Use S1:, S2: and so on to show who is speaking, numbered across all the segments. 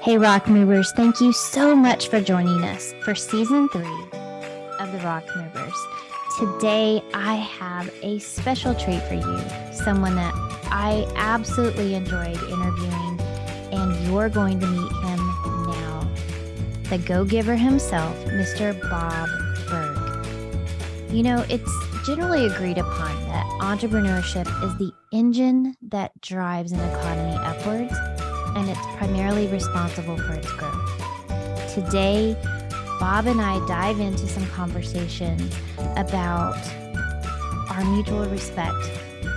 S1: Hey, Rock Movers, thank you so much for joining us for season 3 of the Rock Movers. Today, I have a special treat for you, someone that I absolutely enjoyed interviewing, and you're going to meet him now. The go-giver himself, Mr. Bob Burg. You know, it's generally agreed upon that entrepreneurship is the engine that drives an economy upwards, and it's primarily responsible for its growth. Today, Bob and I dive into some conversations about our mutual respect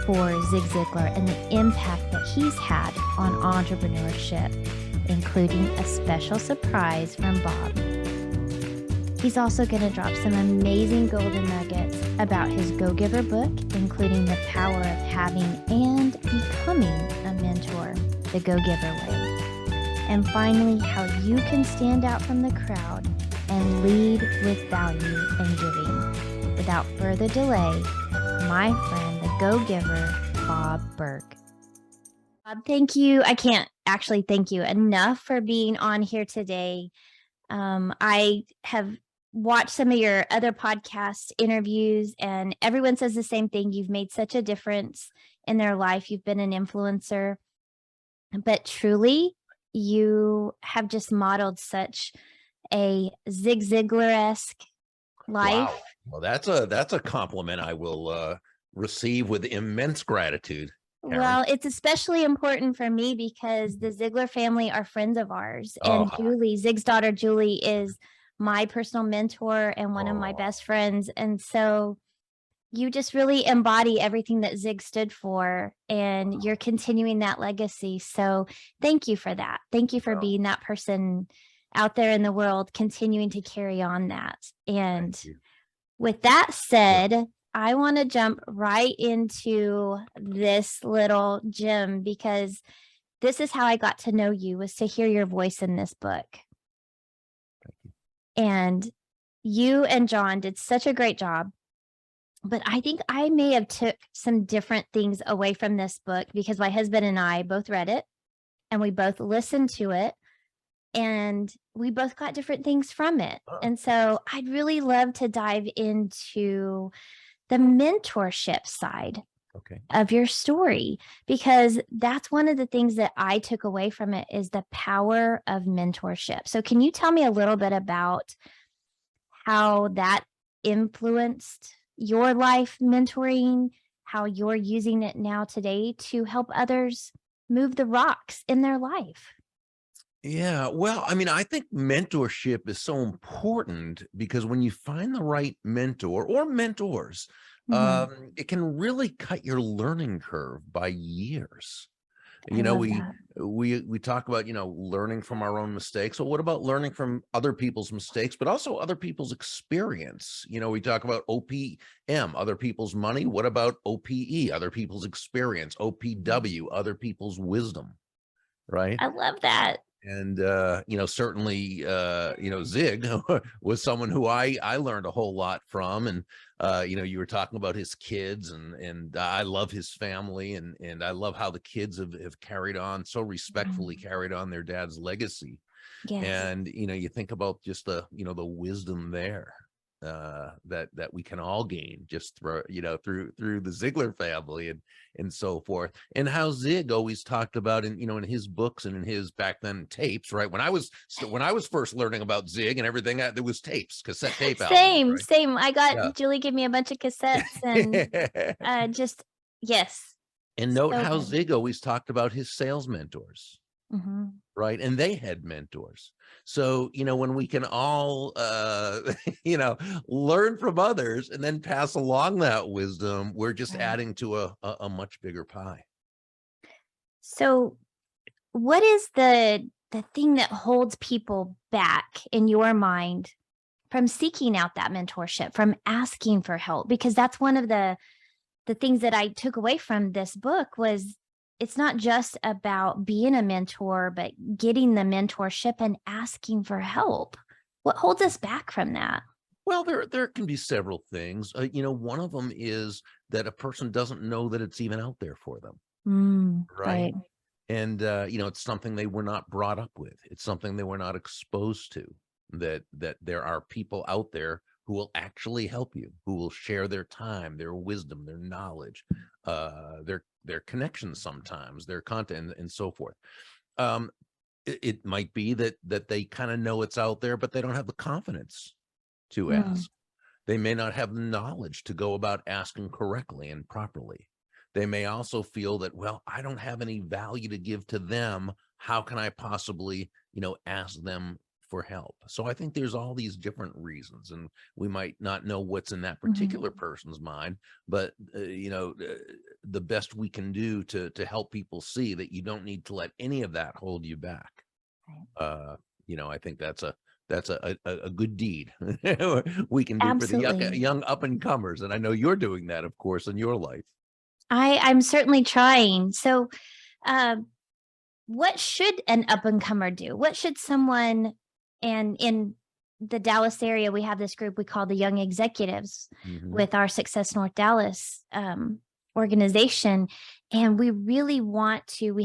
S1: for Zig Ziglar and the impact that he's had on entrepreneurship, including a special surprise from Bob. He's also going to drop some amazing golden nuggets about his Go-Giver book, including the power of having and becoming a mentor, the Go-Giver way. And finally, how you can stand out from the crowd and lead with value and giving. Without further delay, my friend, the Go-Giver, Bob Burg. Bob, thank you. I can't actually thank you enough for being on here today. I have watched some of your other podcast interviews, and everyone says the same thing. You've made such a difference in their life. You've been an influencer, but truly, you have just modeled such a Zig Ziglar-esque life.
S2: Wow. Well, that's a compliment I will receive with immense gratitude, Karen.
S1: Well, it's especially important for me because the Ziglar family are friends of ours. And Julie, Zig's daughter, Julie, is my personal mentor and one of my best friends. And so you just really embody everything that Zig stood for, and you're continuing that legacy. So thank you for that. Thank you for being that person out there in the world, continuing to carry on that. And with that said, I want to jump right into this little gem, because this is how I got to know you, was to hear your voice in this book. And you and John did such a great job. But I think I may have took some different things away from this book, because my husband and I both read it and we both listened to it and we both got different things from it. And so I'd really love to dive into the mentorship side of your story, because that's one of the things that I took away from it, is the power of mentorship. So can you tell me a little bit about how that influenced your life, mentoring, how you're using it now today to help others move the rocks in their life?
S2: Yeah, well, I mean, I think mentorship is so important, because when you find the right mentor or mentors, it can really cut your learning curve by years. You know, we talk about, learning from our own mistakes. So what about learning from other people's mistakes, but also other people's experience? We talk about OPM, other people's money. What about OPE, other people's experience? OPW, other people's wisdom, right?
S1: I love that.
S2: And, certainly, Zig was someone who I learned a whole lot from. And, you were talking about his kids, and I love his family, and I love how the kids have carried on, so respectfully carried on their dad's legacy.
S1: Yes.
S2: And, you think about just the wisdom there that we can all gain just through the Ziglar family and so forth, and how Zig always talked about in his books and in his back then tapes, right? When I was first learning about Zig and everything, there was tapes, cassette tape albums, right?
S1: Same. I got Julie gave me a bunch of cassettes and yes.
S2: And note how Zig always talked about his sales mentors. Right. And they had mentors. So, when we can all, learn from others and then pass along that wisdom, we're just adding to a much bigger pie.
S1: So what is the thing that holds people back in your mind from seeking out that mentorship, from asking for help? Because that's one of the things that I took away from this book, was it's not just about being a mentor, but getting the mentorship and asking for help. What holds us back from that?
S2: Well, there can be several things. One of them is that a person doesn't know that it's even out there for them.
S1: Right.
S2: And it's something they were not brought up with. It's something they were not exposed to, that there are people out there who will actually help you, who will share their time, their wisdom, their knowledge, their connections, sometimes their content, and so forth. It might be that they kind of know it's out there, but they don't have the confidence to
S1: Mm.
S2: ask. They may not have the knowledge to go about asking correctly and properly. They may also feel that, well, I don't have any value to give to them. How can I possibly, ask them for help? So I think there's all these different reasons, and we might not know what's in that
S1: Mhm.
S2: particular person's mind, but the best we can do to help people see that you don't need to let any of that hold you back.
S1: Right.
S2: Uh, I think that's a good deed we can do for the
S1: Absolutely.
S2: young up and comers, and I know you're doing that, of course, in your life.
S1: I'm certainly trying. So, um, what should an up and comer do? What should someone, and in the Dallas area, we have this group we call the Young Executives
S2: Mhm.
S1: with our Success North Dallas organization. And we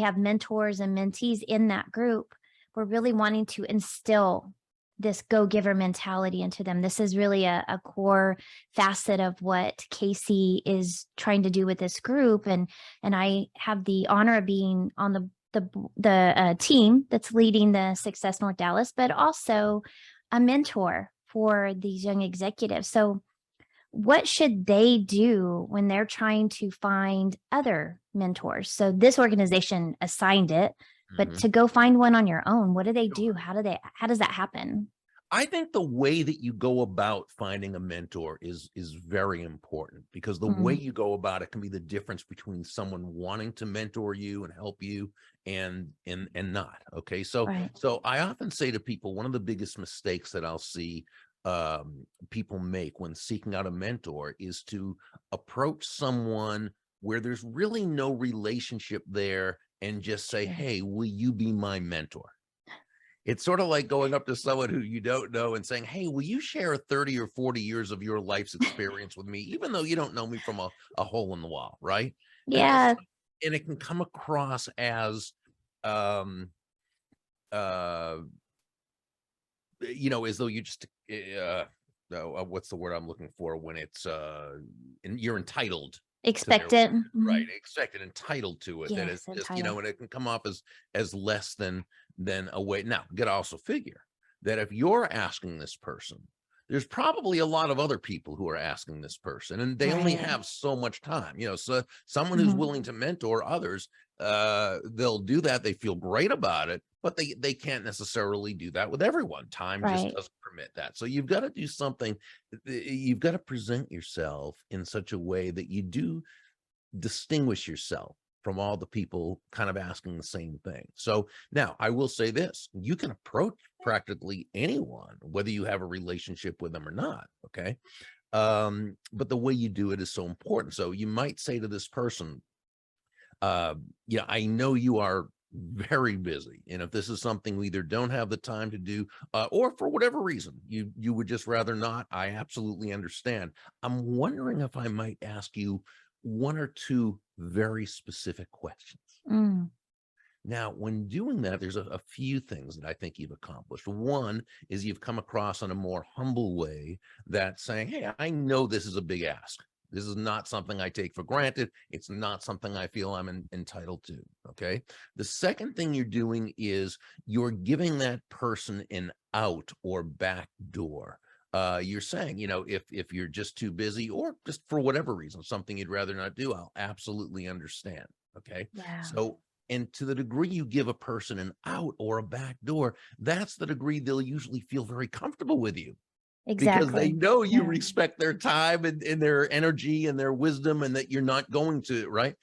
S1: have mentors and mentees in that group. We're really wanting to instill this go giver mentality into them. This is really a core facet of what Casey is trying to do with this group. And I have the honor of being on the team that's leading the Success North Dallas, but also a mentor for these young executives. So, what should they do when they're trying to find other mentors? So, this organization assigned it, but
S2: Mhm.
S1: to go find one on your own, what do they do?
S2: Sure.
S1: How does that happen?
S2: I think the way that you go about finding a mentor is very important, because the way
S1: Mm,
S2: you go about it can be the difference between someone wanting to mentor you and help you and not. Okay. So
S1: right.
S2: so I often say to people, one of the biggest mistakes that I'll see people make when seeking out a mentor is to approach someone where there's really no relationship there and just say,
S1: Yeah.
S2: "Hey, will you be my mentor?" It's sort of like going up to someone who you don't know and saying, "Hey, will you share 30 or 40 years of your life's experience with me, even though you don't know me from a hole in the wall," right? And it's
S1: Yeah.
S2: and it can come across as um uh as though you just what's the word I'm looking for, when it's and you're entitled to their
S1: Expectant.
S2: right,
S1: Mhm.
S2: expected, entitled to it, that it's
S1: Yes,
S2: just,
S1: entitled.
S2: and it can come off as less than a way. Now, you got to also figure that if you're asking this person, there's probably a lot of other people who are asking this person, and they only
S1: Right.
S2: have so much time. So someone who's
S1: Mhm.
S2: willing to mentor others, they'll do that. They feel great about it, but they can't necessarily do that with everyone. Time just
S1: Right.
S2: doesn't permit that. So you've got to do something. You've got to present yourself in such a way that you do distinguish yourself from all the people kind of asking the same thing. So now I will say this: you can approach practically anyone, whether you have a relationship with them or not. Okay. But the way you do it is so important. So you might say to this person, yeah, I know you are very busy, and if this is something we either don't have the time to do, or for whatever reason you would just rather not, I absolutely understand. I'm wondering if I might ask you one or two very specific questions.
S1: Mm,
S2: Now, when doing that, there's a few things that I think you've accomplished. One is you've come across in a more humble way, that saying, "Hey, I know this is a big ask. This is not something I take for granted. It's not something I feel I'm entitled to." Okay. The second thing you're doing is you're giving that person an out or back door. You're saying, if you're just too busy, or just for whatever reason, something you'd rather not do, I'll absolutely understand. Okay.
S1: yeah.
S2: So, and to the degree you give a person an out or a back door, that's the degree they'll usually feel very comfortable with you, because they
S1: Exactly.
S2: know you
S1: Yeah.
S2: respect their time and their energy and their wisdom, and that you're not going to, right?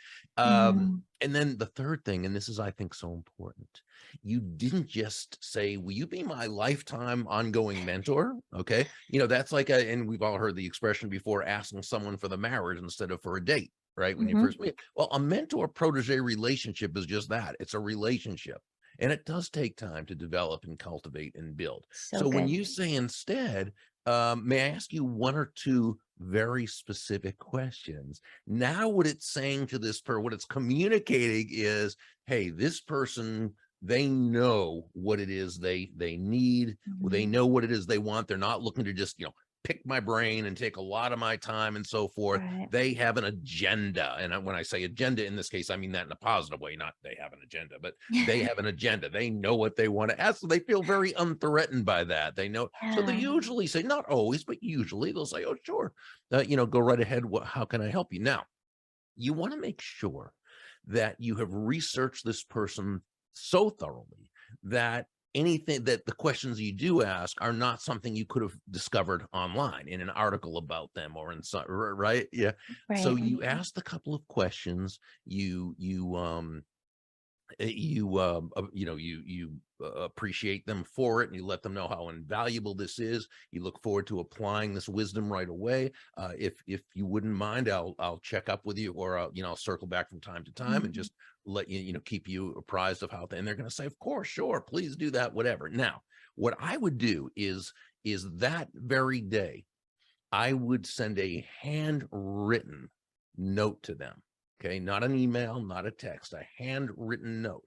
S1: Mhm.
S2: And then the third thing, and this is, I think, so important, you didn't just say, "Will you be my lifetime ongoing mentor?" Okay. That's like and we've all heard the expression before, asking someone for the marriage instead of for a date, right? When you
S1: Mhm.
S2: first meet. Well, a mentor protege relationship is just that. It's a relationship. And it does take time to develop and cultivate and build.
S1: So
S2: So when
S1: good.
S2: you say instead, may I ask you one or two very specific questions. Now what it's saying to this what it's communicating is, hey, this person, they know what it is they need. They know what it is they want. They're not looking to just, pick my brain and take a lot of my time and so forth.
S1: Right.
S2: They have an agenda. And when I say agenda in this case, I mean that in a positive way, not they have an agenda, but they have an agenda. They know what they want to ask. So they feel very unthreatened by that. They know. So they
S1: Yeah.
S2: usually say, not always, but usually they'll say, oh, sure. Go right ahead. How can I help you? Now, you want to make sure that you have researched this person so thoroughly that anything that the questions you do ask are not something you could have discovered online in an article about them or in some, right? Yeah. So
S1: Right.
S2: you ask the couple of questions, you appreciate them for it, and you let them know how invaluable this is. You look forward to applying this wisdom right away. If you wouldn't mind, I'll check up with you, or I'll circle back from time to time and just let you, keep you apprised of how and they're going to say, of course, sure, please do that, whatever. Now, what I would do is that very day, I would send a handwritten note to them. Okay, not an email, not a text, a handwritten note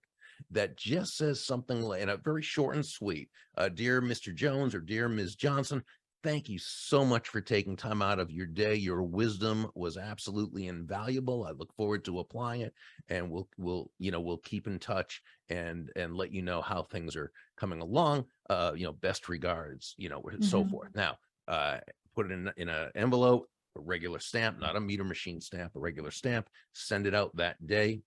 S2: that just says something like, and a very short and sweet, dear Mr. Jones or dear Ms. Johnson, thank you so much for taking time out of your day. Your wisdom was absolutely invaluable. I look forward to applying it, and we'll keep in touch and let you know how things are coming along. Best regards, so forth. Now, put it in an envelope, a regular stamp, not a meter machine stamp, a regular stamp, send it out that day.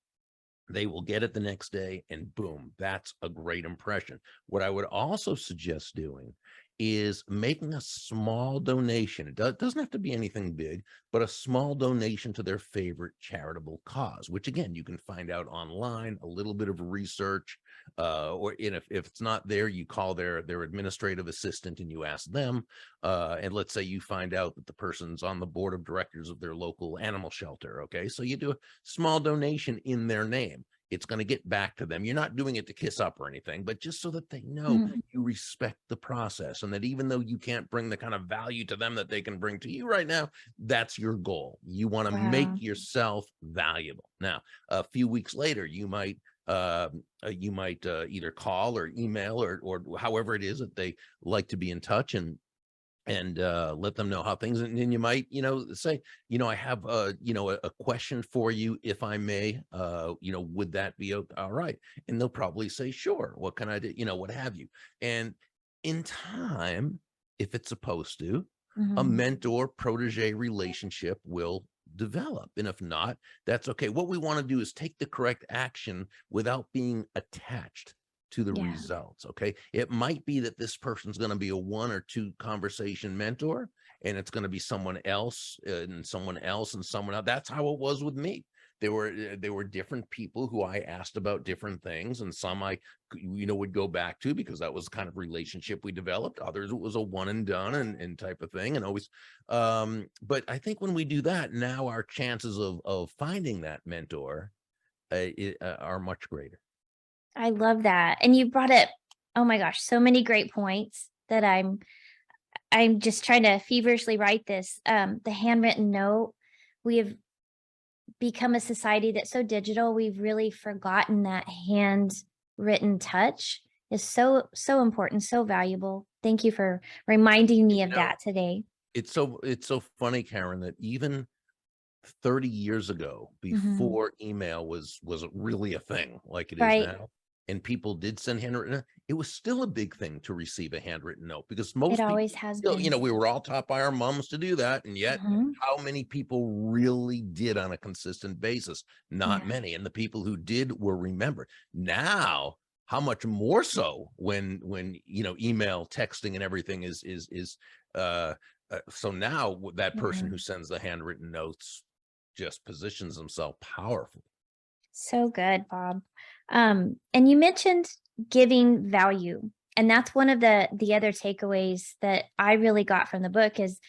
S2: They will get it the next day, and boom, that's a great impression. What I would also suggest doing is making a small donation. It doesn't have to be anything big, but a small donation to their favorite charitable cause, which again, you can find out online, a little bit of research, or if it's not there, you call their administrative assistant and you ask them. And let's say you find out that the person's on the board of directors of their local animal shelter. Okay, so you do a small donation in their name. It's going to get back to them. You're not doing it to kiss up or anything, but just so that they know you respect the process, and that even though you can't bring the kind of value to them that they can bring to you right now, that's your goal. You want to make yourself valuable. Now, a few weeks later, you might either call or email or however it is that they like to be in touch, and let them know how things, and then you might, say, I have a question for you, if I may, would that be all right? And they'll probably say, sure, what can I do? What have you? And in time, if it's supposed to, a mentor protege relationship will develop. And if not, that's okay. What we want to do is take the correct action without being attached to the results. Okay. It might be that this person's going to be a 1 or 2 conversation mentor, and it's going to be someone else and someone else and someone else. That's how it was with me. There were different people who I asked about different things, and some I would go back to because that was the kind of relationship we developed. Others, it was a one and done and type of thing, and always but I think when we do that, now our chances of finding that mentor are much greater.
S1: I love that. And you brought up, oh my gosh, so many great points that I'm just trying to feverishly write this. The handwritten note, we have become a society that's so digital, we've really forgotten that handwritten touch is so important, so valuable. Thank you for reminding me of that today.
S2: It's so funny, Karen, that even 30 years ago, before email was really a thing like it is
S1: Right.
S2: now, and people did send handwritten, it was still a big thing to receive a handwritten note, because
S1: It
S2: most people
S1: always has
S2: still,
S1: been.
S2: we were all taught by our moms to do that, and yet how many people really did on a consistent basis? Not many. And the people who did were remembered. Now, how much more so when email, texting, and everything is so now that person who sends the handwritten notes just positions himself powerfully.
S1: So good, Bob. And you mentioned giving value. And that's one of the other takeaways that I really got from the book is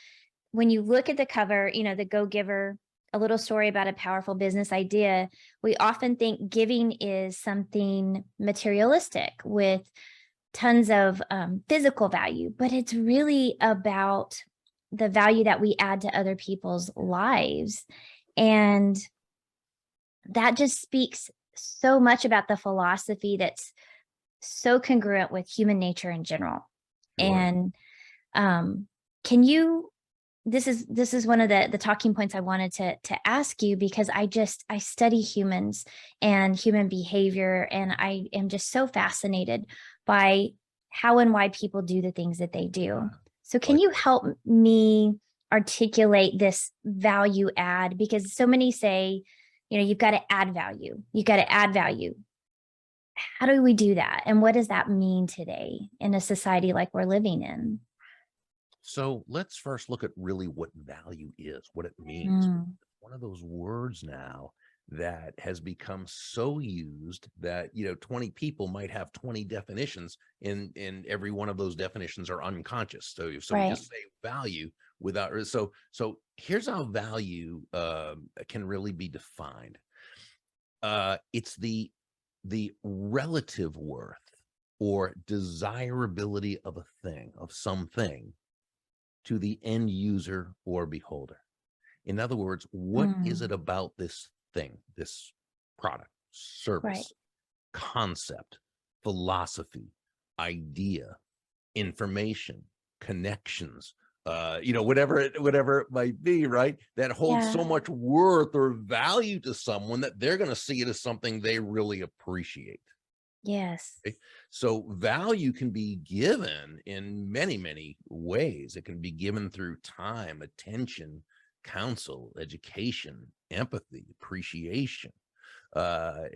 S1: when you look at the cover, the Go Giver, a little story about a powerful business idea, we often think giving is something materialistic with tons of physical value, but it's really about the value that we add to other people's lives. And that just speaks so much about the philosophy that's so congruent with human nature in general.
S2: Sure.
S1: And can you, this is one of the talking points I wanted to ask you, because I study humans and human behavior, and I am just so fascinated by how and why people do the things that they do. So can you help me articulate this value add? Because so many say, you've got to add value. You've got to add value. How do we do that? And what does that mean today in a society like we're living in?
S2: So let's first look at really what value is, what it means. One of those words now that has become so used that 20 people might have 20 definitions, and every one of those definitions are unconscious. So we just say value without so here's how value can really be defined. It's the relative worth or desirability of a thing, of something, to the end user or beholder. In other words, what is it about this thing, this product, service, concept, philosophy, idea, information, connections, whatever it might be, right? That holds so much worth or value to someone that they're going to see it as something they really appreciate.
S1: Yes.
S2: Okay? So value can be given in many, many ways. It can be given through time, attention, counsel, education, empathy, appreciation. So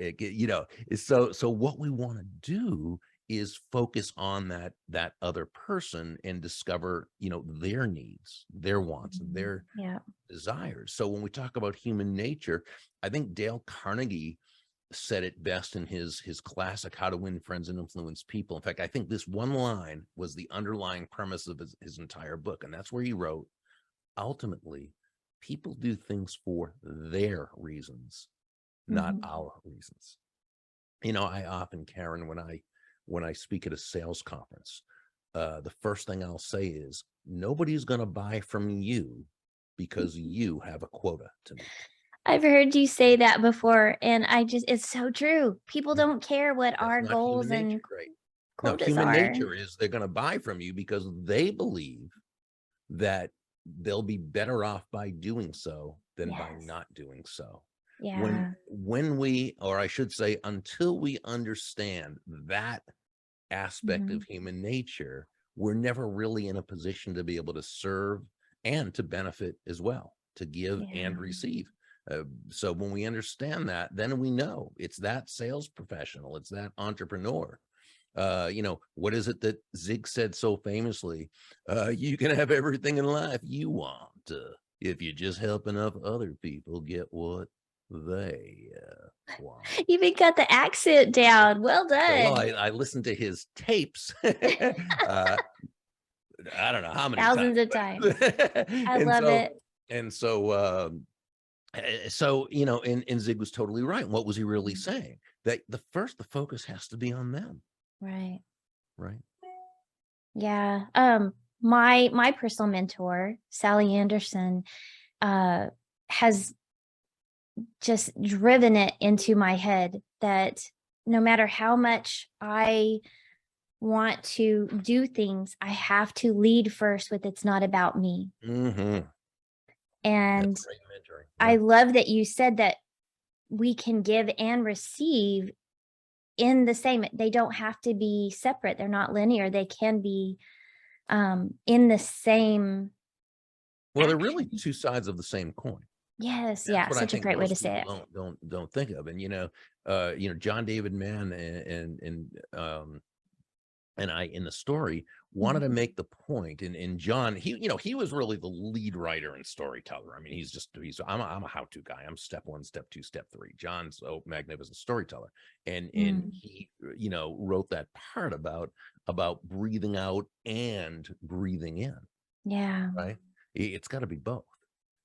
S2: what we want to do is focus on that other person and discover, their needs, their wants, their desires. So when we talk about human nature, I think Dale Carnegie said it best in his classic How to Win Friends and Influence People. In fact, I think this one line was the underlying premise of his entire book. And that's where he wrote, ultimately, people do things for their reasons, not our reasons. I often, Karen, when I speak at a sales conference, the first thing I'll say is, nobody's going to buy from you because you have a quota to meet.
S1: I've heard you say that before, and it's so true. People don't care what our goals and quotas are.
S2: Human nature is they're going to buy from you because they believe that they'll be better off by doing so than by not doing so.
S1: Yeah.
S2: When we, or I should say, until we understand that aspect of human nature, we're never really in a position to be able to serve and to benefit as well, to give and receive. So when we understand that, then we know it's that sales professional, it's that entrepreneur. What is it that Zig said so famously? You can have everything in life you want if you just help enough other people get what they want.
S1: You even got the accent down. Well done.
S2: Well, I listened to his tapes. I don't know how many
S1: thousands of times. I love it.
S2: And so, and Zig was totally right. What was he really saying? That the focus has to be on them.
S1: Right.
S2: Right.
S1: Yeah. My personal mentor, Sally Anderson, has just driven it into my head that no matter how much I want to do things, I have to lead first with it's not about me. And I love that you said that we can give and receive in the same. They don't have to be separate. They're not linear. They can be in the same.
S2: Well, they're really two sides of the same coin.
S1: Yes. Yeah. Such a great way to say it.
S2: Don't think of. And John David Mann and I in the story wanted to make the point, and John, he was really the lead writer and storyteller. I mean, I'm a how-to guy. I'm step 1, step 2, step 3. John's a magnificent storyteller, and he wrote that part about breathing out and breathing in.
S1: Yeah.
S2: Right. It's got to be both.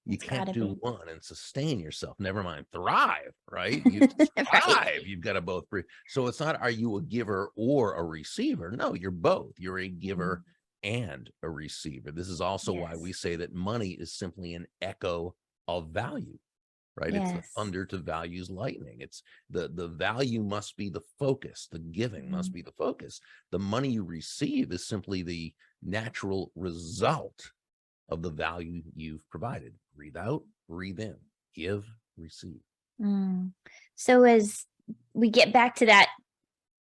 S2: You can't do one and sustain yourself. Never mind thrive, right? You thrive. You've got to both breathe. So it's not, are you a giver or a receiver? No, you're both. You're a giver and a receiver. This is also why we
S1: Yes.
S2: say that money is simply an echo of value, right? It's the
S1: Yes.
S2: thunder to values lightning. It's the value must be the focus. The giving must
S1: Mhm.
S2: be the focus. The money you receive is simply the natural result of the value you've provided. Breathe out, breathe in, give, receive.
S1: Mm. So as we get back to that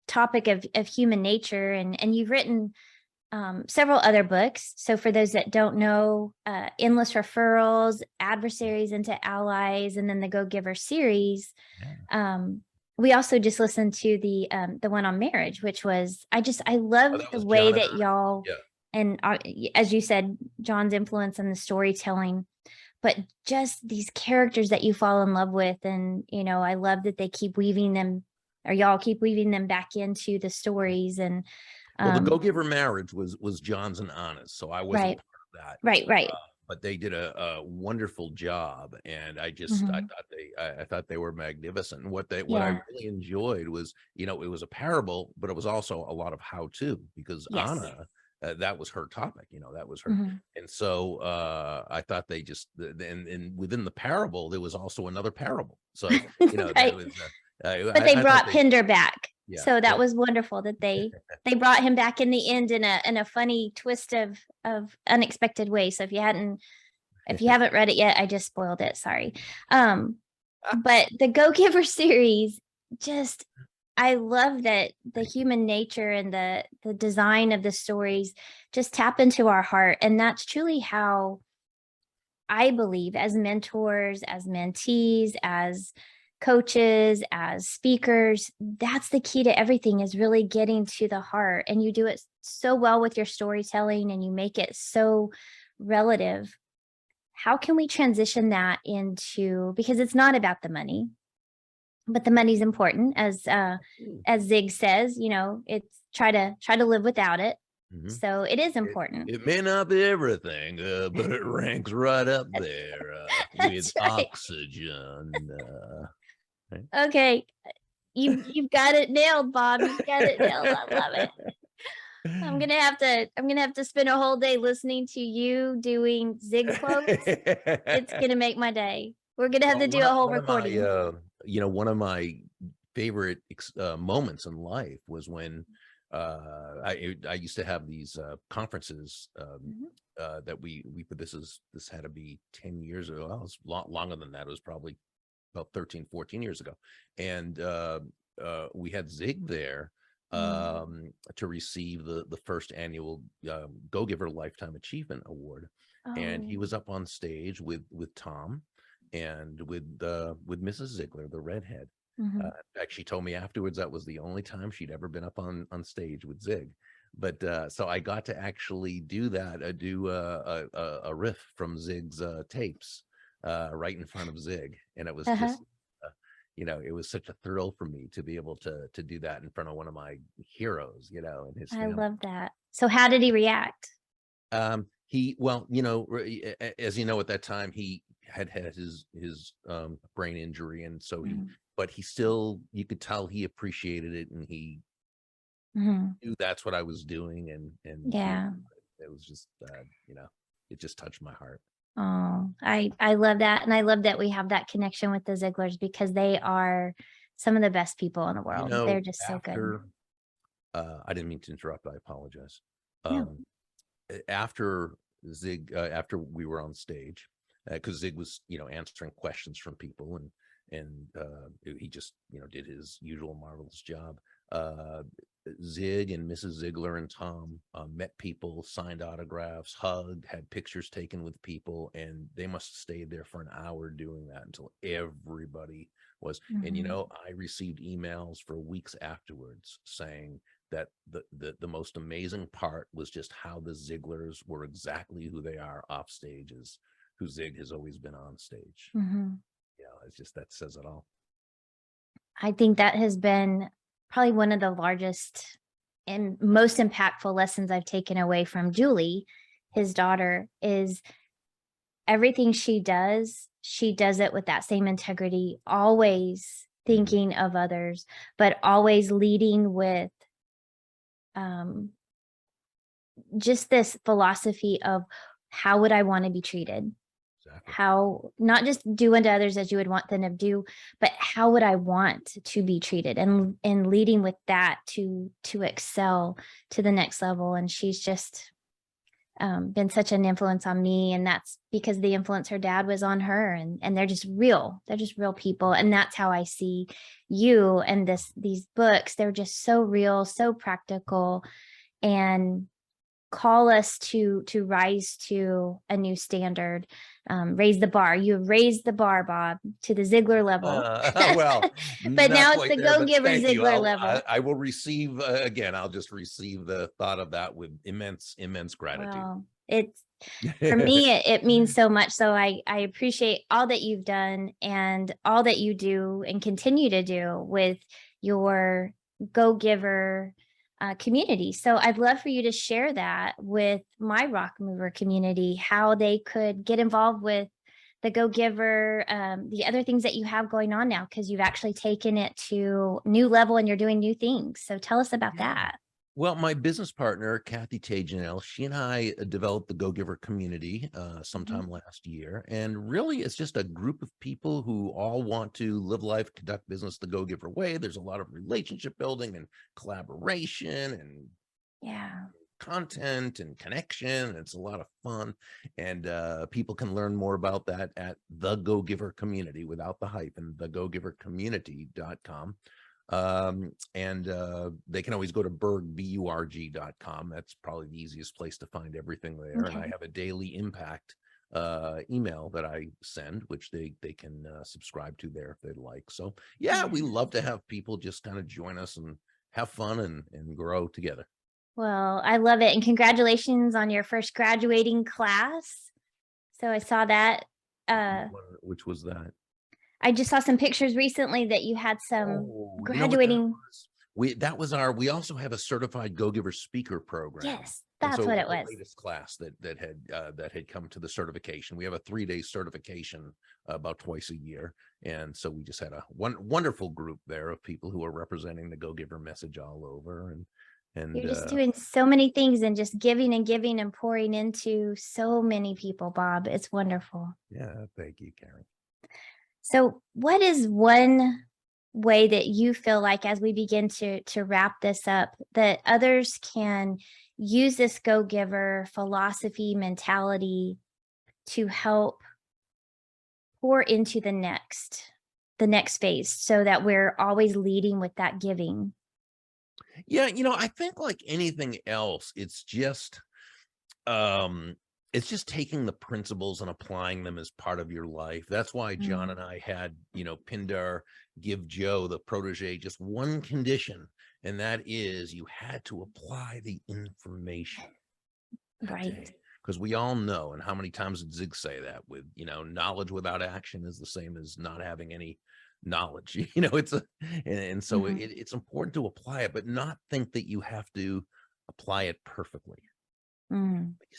S1: topic of human nature, and you've written several other books. So for those that don't know, Endless Referrals, Adversaries into Allies, and then the Go Giver series.
S2: Yeah.
S1: Um, we also just listened to the one on marriage, which was I
S2: Oh,
S1: love
S2: that
S1: the
S2: was
S1: way
S2: John and
S1: that
S2: I.
S1: y'all,
S2: Yeah.
S1: and as you said, John's influence in the storytelling, but just these characters that you fall in love with. And, I love that they keep weaving them, or y'all keep weaving them back into the stories. And
S2: Well, the Go
S1: um,
S2: Giver marriage was John's and Anna's, so I wasn't
S1: right,
S2: part of that.
S1: right, right.
S2: But they did a wonderful job, and
S1: Mhm.
S2: I thought they were magnificent. And what I
S1: Yeah.
S2: really enjoyed was, it was a parable, but it was also a lot of how to, because
S1: Yes.
S2: Anna, that was her topic, that was her.
S1: Mhm.
S2: And so I thought they just, and within the parable there was also another parable. So that
S1: Right.
S2: was
S1: But they
S2: I thought
S1: brought
S2: they,
S1: Pinder back.
S2: yeah,
S1: So that
S2: yep.
S1: was wonderful that they brought him back in the end in a funny twist of unexpected way. So if you haven't read it yet, I just spoiled it. Sorry. Um, but the Go Giver series, just I love that the
S2: Thank you.
S1: human nature and the design of the stories just tap into our heart. And that's truly how I believe, as mentors, as mentees, as coaches, as speakers, that's the key to everything, is really getting to the heart. And you do it so well with your storytelling, and you make it so relative. How can we transition that into, because it's not about the money, but the money's important, as Zig says, it's try to live without it.
S2: Mhm.
S1: So it is
S2: It
S1: important.
S2: it may not be everything, but it ranks right up
S1: That's,
S2: there with
S1: that's right.
S2: oxygen. Right?
S1: Okay. You've got it nailed, Bob. You've got it nailed. I love it. I'm gonna have to spend a whole day listening to you doing Zig quotes. It's gonna make my day. We're gonna have
S2: Well,
S1: to do a whole recording.
S2: one of my favorite moments in life was when I used to have these conferences
S1: Mhm.
S2: that but this had to be 10 years ago. Well, it was a lot longer than that. It was probably about 13, 14 years ago. And we had Zig there
S1: Mm.
S2: to receive the first annual Go Giver Lifetime Achievement Award. And he
S1: Oh.
S2: was up on stage with Tom and with Mrs. Ziglar, the redhead.
S1: Mhm.
S2: In fact, she told me afterwards that was the only time she'd ever been up on stage with Zig. But so I got to actually do that, do a riff from Zig's tapes right in front of Zig, and it was
S1: Uh-huh.
S2: just, it was such a thrill for me to be able to do that in front of one of my heroes, and his
S1: I
S2: family.
S1: love that. So how did he react?
S2: Well, as you know, at that time he had his brain injury, and so
S1: Mhm.
S2: but he still, you could tell he appreciated it, and he
S1: Mhm.
S2: knew that's what I was doing, and
S1: Yeah.
S2: it was just, it just touched my heart.
S1: Oh, I love that, and I love that we have that connection with the Ziglars, because they are some of the best people in the world. They're just so good.
S2: After, I didn't mean to interrupt. I apologize.
S1: No.
S2: Um, after Zig, after we were on stage, because Zig was, answering questions from people, and he just, did his usual marvelous job. Uh, Zig and Mrs. Ziglar and Tom met people, signed autographs, hugged, had pictures taken with people, and they must have stayed there for an hour doing that until everybody was. And
S1: Mhm.
S2: I received emails for weeks afterwards saying that the most amazing part was just how the Ziglars were exactly who they are off stage, as who Zig has always been on stage.
S1: Mhm.
S2: It's just, that says it all.
S1: I think that has been probably one of the largest and most impactful lessons I've taken away from Julie, his daughter, is everything she does it with that same integrity, always
S2: Mhm.
S1: thinking of others, but always leading with um just this philosophy of how would I want to be treated?
S2: Exactly.
S1: How not just do unto others as you would want them to do, but how would I want to be treated, and leading with that to excel to the next level. And she's just been such an influence on me, and that's because the influence her dad was on her, and they're just real people. And that's how I see you and these books. They're just so real, so practical, and call us to rise to a new standard, raise the bar. You have raised the bar, Bob, to the Ziglar level.
S2: Well,
S1: But
S2: not
S1: now it's
S2: quite
S1: the
S2: there, but
S1: go-giver
S2: thank you.
S1: Ziglar level.
S2: I will receive again. I'll just receive the thought of that with immense gratitude.
S1: Well, it's for me, it means so much. So I appreciate all that you've done and all that you do and continue to do with your go-giver community. So I'd love for you to share that with my rock mover community, how they could get involved with the go-giver, the other things that you have going on now, because you've actually taken it to new level and you're doing new things. So tell us about that.
S2: Well, my business partner, Kathy Tajanel, she and I developed the Go Giver community sometime last year. And really, it's just a group of people who all want to live life, conduct business the Go Giver way. There's a lot of relationship building and collaboration and content and connection. It's a lot of fun. And people can learn more about that at the Go Giver community without the hyphen, thegogivercommunity.com. And they can always go to burg.com. That's probably the easiest place to find everything there. And I have a daily impact email that I send, which they can subscribe to there if they'd like. So yeah, we love to have people just kind of join us and have fun and grow together.
S1: Well, I love it. And congratulations on your first graduating class. So I saw that.
S2: Which was that?
S1: I just saw some pictures recently that you had some graduating.
S2: We also have a certified Go-Giver speaker program.
S1: Yes, that's what it was.
S2: The latest class that had come to the certification. We have a 3-day certification about twice a year, and so we just had a wonderful group there of people who are representing the Go-Giver message all over, and
S1: you're just doing so many things and just giving and pouring into so many people, Bob. It's wonderful.
S2: Yeah, thank you, Karen.
S1: So what is one way that you feel like, as we begin to wrap this up, that others can use this go-giver philosophy mentality to help pour into the next phase, so that we're always leading with that giving?
S2: Yeah, I think like anything else, it's just taking the principles and applying them as part of your life. That's why John and I had, Pindar give Joe, the protege, just one condition, and that is you had to apply the information.
S1: Right.
S2: Because we all know, and how many times did Zig say that with, knowledge without action is the same as not having any knowledge. So it's important to apply it, but not think that you have to apply it perfectly.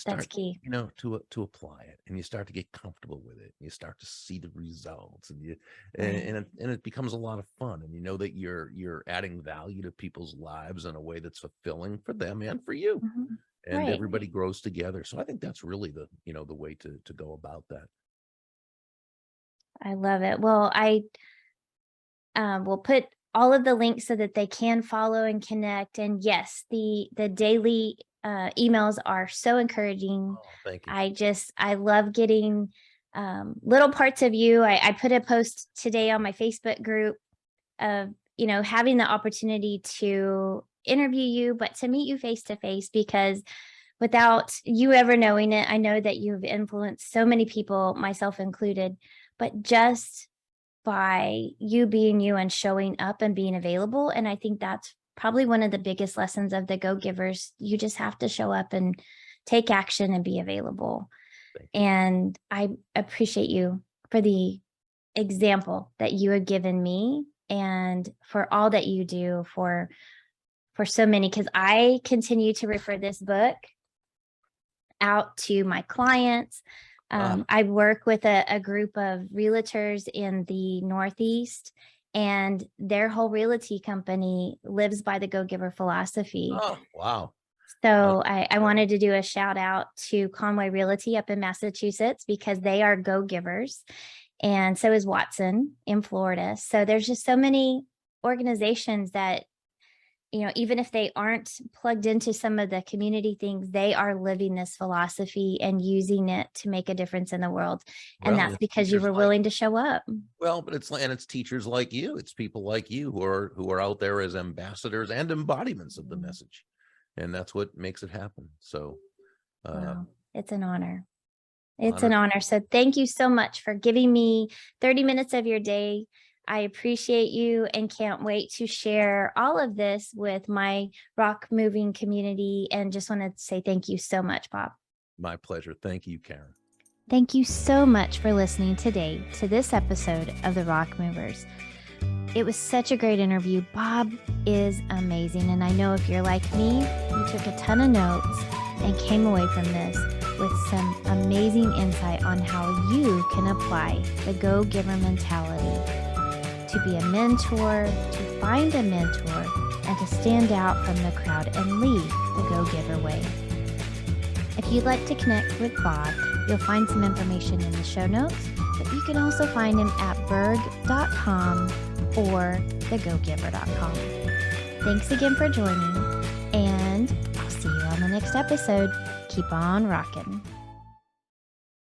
S1: That's key.
S2: To apply it, and you start to get comfortable with it. You start to see the results, and it becomes a lot of fun. And you know that you're adding value to people's lives in a way that's fulfilling for them and for you. And everybody grows together. So I think that's really the way to go about that.
S1: I love it. Well, I will put all of the links so that they can follow and connect. And yes, the daily emails are so encouraging.
S2: Oh, thank you.
S1: I love getting little parts of you. I put a post today on my Facebook group of, having the opportunity to interview you, but to meet you face to face, because without you ever knowing it, I know that you've influenced so many people, myself included, but just by you being you and showing up and being available. And I think that's probably one of the biggest lessons of the go-givers. You just have to show up and take action and be available. And I appreciate you for the example that you have given me, and for all that you do for so many, because I continue to refer this book out to my clients. I work with a group of realtors in the Northeast, and their whole realty company lives by the go-giver philosophy.
S2: Oh, wow.
S1: So I wanted to do a shout out to Conway Realty up in Massachusetts because they are go-givers. And so is Watson in Florida. So there's just so many organizations that, even if they aren't plugged into some of the community things, they are living this philosophy and using it to make a difference in the world. And that's because you were willing to show up.
S2: Well, but it's teachers like you. It's people like you who are out there as ambassadors and embodiments of the message. And that's what makes it happen. So
S1: wow. It's an honor. It's an honor. So thank you so much for giving me 30 minutes of your day. I appreciate you and can't wait to share all of this with my rock moving community, and just want to say thank you so much, Bob.
S2: My pleasure. Thank you, Karen.
S1: Thank you so much for listening today to this episode of The Rock Movers. It was such a great interview. Bob is amazing. And I know if you're like me, you took a ton of notes and came away from this with some amazing insight on how you can apply the go-giver mentality to be a mentor, to find a mentor, and to stand out from the crowd and lead the go-giver way. If you'd like to connect with Bob, you'll find some information in the show notes, but you can also find him at burg.com or thegogiver.com. Thanks again for joining, and I'll see you on the next episode. Keep on rocking.